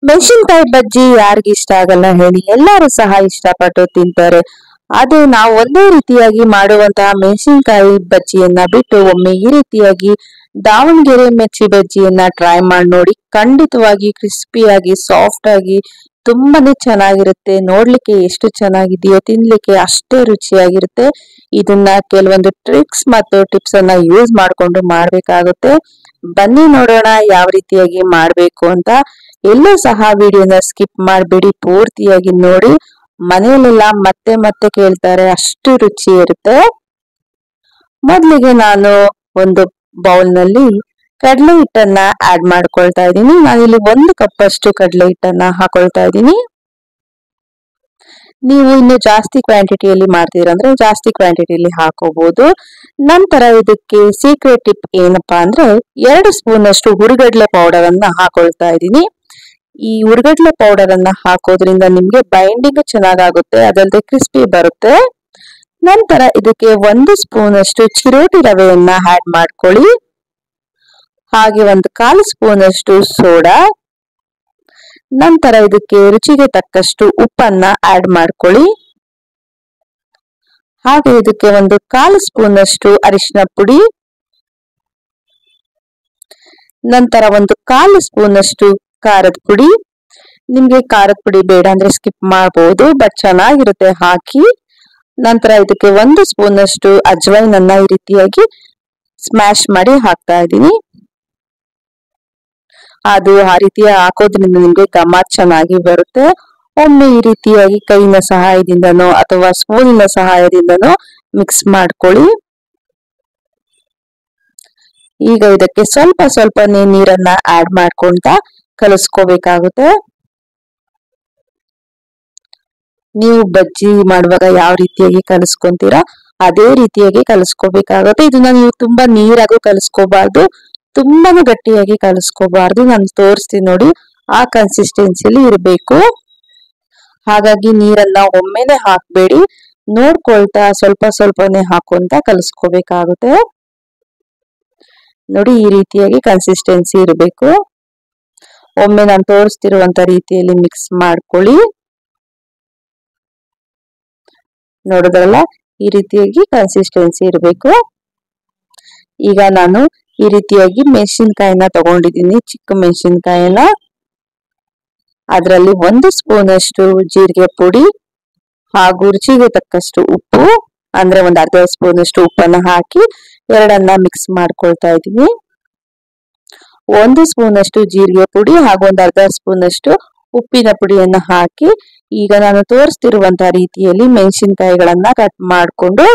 ಮೆಣಸಿನಕಾಯಿ ಬಜ್ಜಿ ಯಾರಿಗ ಇಷ್ಟ ಆಗಲ್ಲ ಹೇಳಿ, ಎಲ್ಲರೂ ಸಹ ಇಷ್ಟಪಟ್ಟು ತಿಂತಾರೆ. ಆದ್ರೆ ನಾವು ಒಂದೇ ರೀತಿಯಾಗಿ ಮಾಡುವಂತಹ ಮೆಣಸಿನಕಾಯಿ ಬಜ್ಜಿಯನ್ನ ಬಿಟ್ಟು ಒಮ್ಮೆ ಈ ರೀತಿಯಾಗಿ ದಾವಣಗೆರೆ ಮಿರ್ಚಿ ಬಜ್ಜಿಯನ್ನ ಟ್ರೈ ಮಾಡಿ ನೋಡಿ. ಖಂಡಿತವಾಗಿ ಕ್ರಿಸ್ಪಿಯಾಗಿ ಸಾಫ್ಟ್ ಆಗಿ ತುಂಬಾನೇ ಚೆನ್ನಾಗಿರುತ್ತೆ. ನೋಡ್ಲಿಕ್ಕೆ ಎಷ್ಟು ಚೆನ್ನಾಗಿದೆಯೋ ತಿನ್ಲಿಕ್ಕೆ ಅಷ್ಟೇ ರುಚಿಯಾಗಿರುತ್ತೆ. ಇದನ್ನ ಕೆಲವೊಂದು ಟ್ರಿಕ್ಸ್ ಮತ್ತು ಟಿಪ್ಸ್ ಅನ್ನ ಯೂಸ್ ಮಾಡ್ಕೊಂಡು ಮಾಡ್ಬೇಕಾಗುತ್ತೆ. ಬನ್ನಿ ನೋಡೋಣ ಯಾವ ರೀತಿಯಾಗಿ ಮಾಡ್ಬೇಕು ಅಂತ. ಎಲ್ಲೂ ಸಹ ವಿಡಿಯೋನ ಸ್ಕಿಪ್ ಮಾಡಬೇಡಿ, ಪೂರ್ತಿಯಾಗಿ ನೋಡಿ. ಮನೆಯಲ್ಲೆಲ್ಲ ಮತ್ತೆ ಮತ್ತೆ ಕೇಳ್ತಾರೆ, ಅಷ್ಟು ರುಚಿ ಇರುತ್ತೆ. ಮೊದಲಿಗೆ ನಾನು ಒಂದು ಬೌಲ್ ನಲ್ಲಿ ಕಡಲೆ ಹಿಟ್ಟನ್ನ ಆಡ್ ಮಾಡ್ಕೊಳ್ತಾ ಇದ್ದೀನಿ. ನಾನಿಲ್ಲಿ 1 ಕಪ್ ಅಷ್ಟು ಕಡಲೆ ಹಿಟ್ಟನ್ನ ಹಾಕೊಳ್ತಾ ಇದ್ದೀನಿ. ನೀವು ಇನ್ನು ಜಾಸ್ತಿ ಕ್ವಾಂಟಿಟಿಯಲ್ಲಿ ಮಾಡ್ತೀರಂದ್ರೆ ಜಾಸ್ತಿ ಕ್ವಾಂಟಿಟಿಯಲ್ಲಿ ಹಾಕೋಬಹುದು. ನಂತರ ಇದಕ್ಕೆ ಸೀಕ್ರೆಟ್ ಟಿಪ್ ಏನಪ್ಪಾ ಅಂದ್ರೆ 2 ಸ್ಪೂನ್ ಅಷ್ಟು ಹುರಿಗಡಲೆ ಪೌಡರ್ ಅನ್ನ ಹಾಕೊಳ್ತಾ ಇದ್ದೀನಿ. ಈ ಹುರಿಗಡಲೆ ಪೌಡರ್ ಅನ್ನ ಹಾಕೋದ್ರಿಂದ ನಿಮ್ಗೆ ಬೈಂಡಿಂಗ್ ಚೆನ್ನಾಗಾಗುತ್ತೆ, ಅದಲ್ಲದೆ ಕ್ರಿಸ್ಪಿ ಬರುತ್ತೆ. ನಂತರ ಇದಕ್ಕೆ 1 ಸ್ಪೂನ್ ಅಷ್ಟು ಚಿರೋಟಿ ರವೆಯನ್ನ ಆಡ್ ಮಾಡ್ಕೊಳ್ಳಿ. ಹಾಗೆ 1/4 ಸ್ಪೂನ್ ಅಷ್ಟು ಸೋಡಾ. ನಂತರ ಇದಕ್ಕೆ ರುಚಿಗೆ ತಕ್ಕಷ್ಟು ಉಪ್ಪನ್ನ ಆಡ್ ಮಾಡ್ಕೊಳ್ಳಿ. ಹಾಗೆ ಇದಕ್ಕೆ 1/4 ಸ್ಪೂನ್ ಅಷ್ಟು ಅರಿಶಿನ ಪುಡಿ. ನಂತರ 1/4 ಸ್ಪೂನ್ ಅಷ್ಟು ಖಾರದ ಪುಡಿ. ನಿಮ್ಗೆ ಖಾರದ ಪುಡಿ ಬೇಡ ಅಂದ್ರೆ ಸ್ಕಿಪ್ ಮಾಡಬಹುದು, ಬಟ್ ಚೆನ್ನಾಗಿರುತ್ತೆ ಹಾಕಿ. ನಂತರ ಇದಕ್ಕೆ 1 ಸ್ಪೂನ್ ಅಷ್ಟು ಅಜ್ವೈನ್ ಅನ್ನ ಈ ರೀತಿಯಾಗಿ ಸ್ಮ್ಯಾಶ್ ಮಾಡಿ ಹಾಕ್ತಾ ಇದ್ದೀನಿ. ಅದು ಆ ರೀತಿಯ ಹಾಕೋದ್ರಿಂದ ನಿಮ್ಗೆ ಘಮ ಚೆನ್ನಾಗಿ ಬರುತ್ತೆ. ಒಮ್ಮೆ ಈ ರೀತಿಯಾಗಿ ಕೈನ ಸಹಾಯದಿಂದನೋ ಅಥವಾ ಸ್ಪೂನಿನ ಸಹಾಯದಿಂದನೋ ಮಿಕ್ಸ್ ಮಾಡ್ಕೊಳ್ಳಿ. ಈಗ ಇದಕ್ಕೆ ಸ್ವಲ್ಪ ಸ್ವಲ್ಪನೇ ನೀರನ್ನ ಆಡ್ ಮಾಡ್ಕೊಂತ ಕಲಿಸ್ಕೋಬೇಕಾಗುತ್ತೆ. ನೀವು ಬಜ್ಜಿ ಮಾಡುವಾಗ ಯಾವ ರೀತಿಯಾಗಿ ಕಲಿಸ್ಕೊಂತೀರಾ ಅದೇ ರೀತಿಯಾಗಿ ಕಲಿಸ್ಕೋಬೇಕಾಗುತ್ತೆ. ಇದನ್ನ ನೀವು ತುಂಬಾ ನೀರಾಗೂ ಕಲಿಸ್ಕೋಬಾರ್ದು, ತುಂಬಾನು ಗಟ್ಟಿಯಾಗಿ ಕಲಿಸ್ಕೋಬಾರ್ದು. ನಾನು ತೋರಿಸ್ತೀನಿ ನೋಡಿ, ಆ ಕನ್ಸಿಸ್ಟೆನ್ಸಿಲಿ ಇರಬೇಕು. ಹಾಗಾಗಿ ನೀರನ್ನ ಒಮ್ಮೆನೆ ಹಾಕ್ಬೇಡಿ, ನೋಡ್ಕೊಳ್ತಾ ಸ್ವಲ್ಪ ಸ್ವಲ್ಪನೇ ಹಾಕೊಂತ ಕಲಿಸ್ಕೋಬೇಕಾಗುತ್ತೆ. ನೋಡಿ, ಈ ರೀತಿಯಾಗಿ ಕನ್ಸಿಸ್ಟೆನ್ಸಿ ಇರಬೇಕು. ಒಮ್ಮೆ ನಾನು ತೋರಿಸ್ತಿರುವಂತ ರೀತಿಯಲ್ಲಿ ಮಿಕ್ಸ್ ಮಾಡ್ಕೊಳ್ಳಿ. ನೋಡಿದ್ರಲ್ಲ, ಈ ರೀತಿಯಾಗಿ ಕನ್ಸಿಸ್ಟೆನ್ಸಿ ಇರಬೇಕು. ಈಗ ನಾನು ಈ ರೀತಿಯಾಗಿ ಮೆಣಸಿನಕಾಯಿನ ತಗೊಂಡಿದ್ದೀನಿ, ಚಿಕ್ಕ ಮೆಣಸಿನಕಾಯಿನ. ಅದರಲ್ಲಿ 1 ಸ್ಪೂನ್ ಅಷ್ಟು ಜೀರಿಗೆ ಪುಡಿ ಹಾಗೂ ರುಚಿಗೆ ತಕ್ಕಷ್ಟು ಉಪ್ಪು, ಅಂದ್ರೆ 1/2 ಸ್ಪೂನ್ ಅಷ್ಟು ಉಪ್ಪನ್ನ ಹಾಕಿ ಎರಡನ್ನ ಮಿಕ್ಸ್ ಮಾಡ್ಕೊಳ್ತಾ ಇದ್ದೀನಿ. 1 ಸ್ಪೂನ್ ಅಷ್ಟು ಜೀರಿಗೆ ಪುಡಿ ಹಾಗೂ 1/2 ಸ್ಪೂನ್ ಅಷ್ಟು ಉಪ್ಪಿನ ಪುಡಿಯನ್ನ ಹಾಕಿ ಈಗ ನಾನು ತೋರಿಸ್ತಿರುವಂತಹ ರೀತಿಯಲ್ಲಿ ಮೆಣಸಿನಕಾಯಿಗಳನ್ನ ಕಟ್ ಮಾಡಿಕೊಂಡು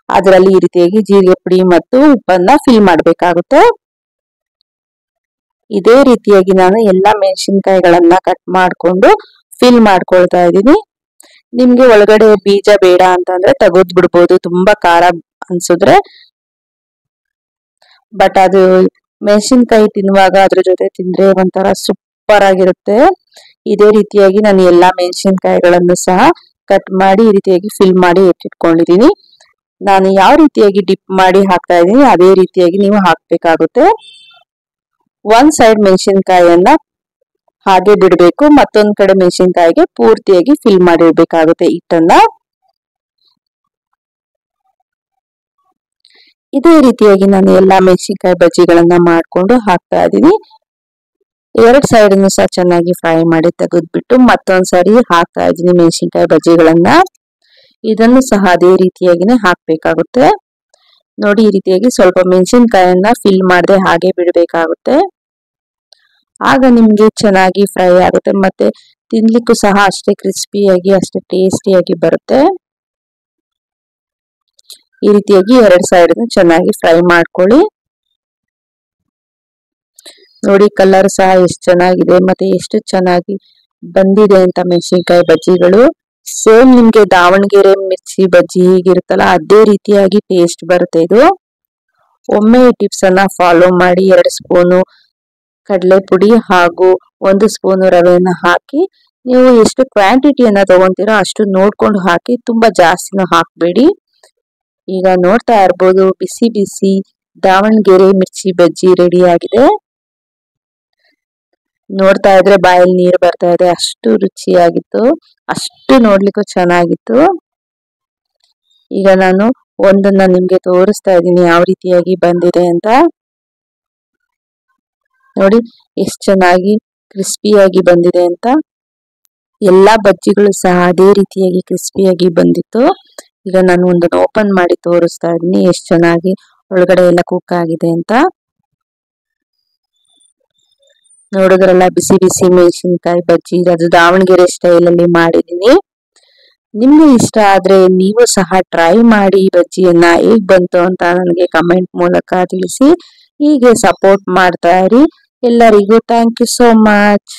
ಅದರಲ್ಲಿ ಈ ರೀತಿಯಾಗಿ ಜೀರಿಗೆ ಪುಡಿ ಮತ್ತು ಉಪ್ಪನ್ನ ಫಿಲ್ ಮಾಡಬೇಕಾಗುತ್ತೆ. ಇದೇ ರೀತಿಯಾಗಿ ನಾನು ಎಲ್ಲಾ ಮೆಣಸಿನಕಾಯಿಗಳನ್ನ ಕಟ್ ಮಾಡಿಕೊಂಡು ಫಿಲ್ ಮಾಡ್ಕೊಳ್ತಾ ಇದ್ದೀನಿ. ನಿಮ್ಗೆ ಒಳಗಡೆ ಬೀಜ ಬೇಡ ಅಂತಂದ್ರೆ ತೆಗೆದು ಬಿಡ್ಬೋದು, ತುಂಬಾ ಖಾರ ಅನ್ಸಿದ್ರೆ. ಬಟ್ ಅದು ಮೆಣಸಿನಕಾಯಿ ತಿನ್ನುವಾಗ ಅದ್ರ ಜೊತೆ ತಿಂದ್ರೆ ಒಂಥರ ಸೂಪರ್ ಆಗಿರುತ್ತೆ. ಇದೇ ರೀತಿಯಾಗಿ ನಾನು ಎಲ್ಲಾ ಮೆಣಸಿನಕಾಯಿಗಳನ್ನು ಸಹ ಕಟ್ ಮಾಡಿ ಈ ರೀತಿಯಾಗಿ ಫಿಲ್ ಮಾಡಿ ಇಟ್ಕೊಂಡಿದ್ದೀನಿ. ನಾನು ಯಾವ ರೀತಿಯಾಗಿ ಡಿಪ್ ಮಾಡಿ ಹಾಕ್ತಾ ಇದ್ದೀನಿ ಅದೇ ರೀತಿಯಾಗಿ ನೀವು ಹಾಕ್ಬೇಕಾಗುತ್ತೆ. ಒಂದ್ ಸೈಡ್ ಮೆಣಸಿನಕಾಯಿಯನ್ನ ಹಾಗೆ ಬಿಡಬೇಕು, ಮತ್ತೊಂದ್ ಕಡೆ ಮೆಣಸಿನಕಾಯಿಗೆ ಪೂರ್ತಿಯಾಗಿ ಫಿಲ್ ಮಾಡಿರ್ಬೇಕಾಗುತ್ತೆ ಹಿಟ್ಟನ್ನ. ಇದೇ ರೀತಿಯಾಗಿ ನಾನು ಎಲ್ಲಾ ಮೆಣಸಿನಕಾಯಿ ಬಜ್ಜಿಗಳನ್ನ ಮಾಡ್ಕೊಂಡು ಹಾಕ್ತಾ ಇದ್ದೀನಿ. 2 ಸೈಡ್ ಸಹ ಚೆನ್ನಾಗಿ ಫ್ರೈ ಮಾಡಿ ತೆಗೆದ್ಬಿಟ್ಟು ಮತ್ತೊಂದ್ ಸರಿ ಹಾಕ್ತಾ ಇದ್ದೀನಿ ಮೆಣಸಿನಕಾಯಿ ಬಜ್ಜಿಗಳನ್ನ. ಇದನ್ನು ಸಹ ಅದೇ ರೀತಿಯಾಗಿನೇ ಹಾಕ್ಬೇಕಾಗುತ್ತೆ. ನೋಡಿ, ಈ ರೀತಿಯಾಗಿ ಸ್ವಲ್ಪ ಮೆಣಸಿನಕಾಯನ್ನ ಫಿಲ್ ಮಾಡದೆ ಹಾಗೆ ಬಿಡಬೇಕಾಗುತ್ತೆ. ಆಗ ನಿಮ್ಗೆ ಚೆನ್ನಾಗಿ ಫ್ರೈ ಆಗುತ್ತೆ, ಮತ್ತೆ ತಿನ್ಲಿಕ್ಕೂ ಸಹ ಅಷ್ಟೇ ಕ್ರಿಸ್ಪಿಯಾಗಿ ಅಷ್ಟೇ ಟೇಸ್ಟಿಯಾಗಿ ಬರುತ್ತೆ. ಈ ರೀತಿಯಾಗಿ 2 ಸೈಡ್ ಚೆನ್ನಾಗಿ ಫ್ರೈ ಮಾಡ್ಕೊಳ್ಳಿ. ನೋಡಿ, ಕಲರ್ ಸಹ ಎಷ್ಟು ಚೆನ್ನಾಗಿದೆ ಮತ್ತೆ ಎಷ್ಟು ಚೆನ್ನಾಗಿ ಬಂದಿದೆ ಅಂತ ಮೆಣಸಿನಕಾಯಿ ಬಜ್ಜಿಗಳು. ಸೇಮ್ ನಿಮ್ಗೆ ದಾವಣಗೆರೆ ಮಿರ್ಚಿ ಬಜ್ಜಿ ಹೀಗಿರುತ್ತಲ್ಲ ಅದೇ ರೀತಿಯಾಗಿ ಟೇಸ್ಟ್ ಬರುತ್ತೆ ಇದು. ಒಮ್ಮೆ ಈ ಟಿಪ್ಸ್ ಅನ್ನ ಫಾಲೋ ಮಾಡಿ 2 ಸ್ಪೂನು ಕಡಲೆ ಪುಡಿ ಹಾಗೂ 1 ಸ್ಪೂನು ರವೆಯನ್ನ ಹಾಕಿ ನೀವು ಎಷ್ಟು ಕ್ವಾಂಟಿಟಿಯನ್ನ ತಗೊಂತೀರೋ ಅಷ್ಟು ನೋಡ್ಕೊಂಡು ಹಾಕಿ, ತುಂಬಾ ಜಾಸ್ತಿನೂ ಹಾಕ್ಬೇಡಿ. ಈಗ ನೋಡ್ತಾ ಇರ್ಬೋದು, ಬಿಸಿ ಬಿಸಿ ದಾವಣಗೆರೆ ಮಿರ್ಚಿ ಬಜ್ಜಿ ರೆಡಿ ಆಗಿದೆ. ನೋಡ್ತಾ ಇದ್ರೆ ಬಾಯಲ್ಲಿ ನೀರು ಬರ್ತಾ ಇದೆ, ಅಷ್ಟು ರುಚಿಯಾಗಿತ್ತು, ಅಷ್ಟು ನೋಡ್ಲಿಕ್ಕೂ ಚೆನ್ನಾಗಿತ್ತು. ಈಗ ನಾನು ಒಂದನ್ನ ನಿಮ್ಗೆ ತೋರಿಸ್ತಾ ಇದ್ದೀನಿ ಯಾವ ರೀತಿಯಾಗಿ ಬಂದಿದೆ ಅಂತ. ನೋಡಿ ಎಷ್ಟು ಚೆನ್ನಾಗಿ ಕ್ರಿಸ್ಪಿಯಾಗಿ ಬಂದಿದೆ ಅಂತ. ಎಲ್ಲಾ ಬಜ್ಜಿಗಳು ಸಹ ಅದೇ ರೀತಿಯಾಗಿ ಕ್ರಿಸ್ಪಿಯಾಗಿ ಬಂದಿತ್ತು. ಈಗ ನಾನು ಒಂದನ್ನು ಓಪನ್ ಮಾಡಿ ತೋರಿಸ್ತಾ ಇದ್ದೀನಿ ಎಷ್ಟು ಚೆನ್ನಾಗಿ ಒಳಗಡೆ ಎಲ್ಲ ಕುಕ್ ಆಗಿದೆ ಅಂತ. ನೋಡಿದ್ರಲ್ಲ, ಬಿಸಿ ಬಿಸಿ ಮೆಣಸಿನಕಾಯಿ ಬಜ್ಜಿ, ಅದು ದಾವಣಗೆರೆ ಸ್ಟೈಲ್ ಅಲ್ಲಿ ಮಾಡಿದೀನಿ. ನಿಮ್ಗೆ ಇಷ್ಟ ಆದ್ರೆ ನೀವು ಸಹ ಟ್ರೈ ಮಾಡಿ ಈ ಬಜ್ಜಿಯನ್ನ. ಹೇಗ್ ಬಂತು ಅಂತ ನನಗೆ ಕಮೆಂಟ್ ಮೂಲಕ ತಿಳಿಸಿ. ಹೀಗೆ ಸಪೋರ್ಟ್ ಮಾಡ್ತಾ ಇರಿ. ಎಲ್ಲರಿಗೂ ಥ್ಯಾಂಕ್ ಯು ಸೋ ಮಚ್.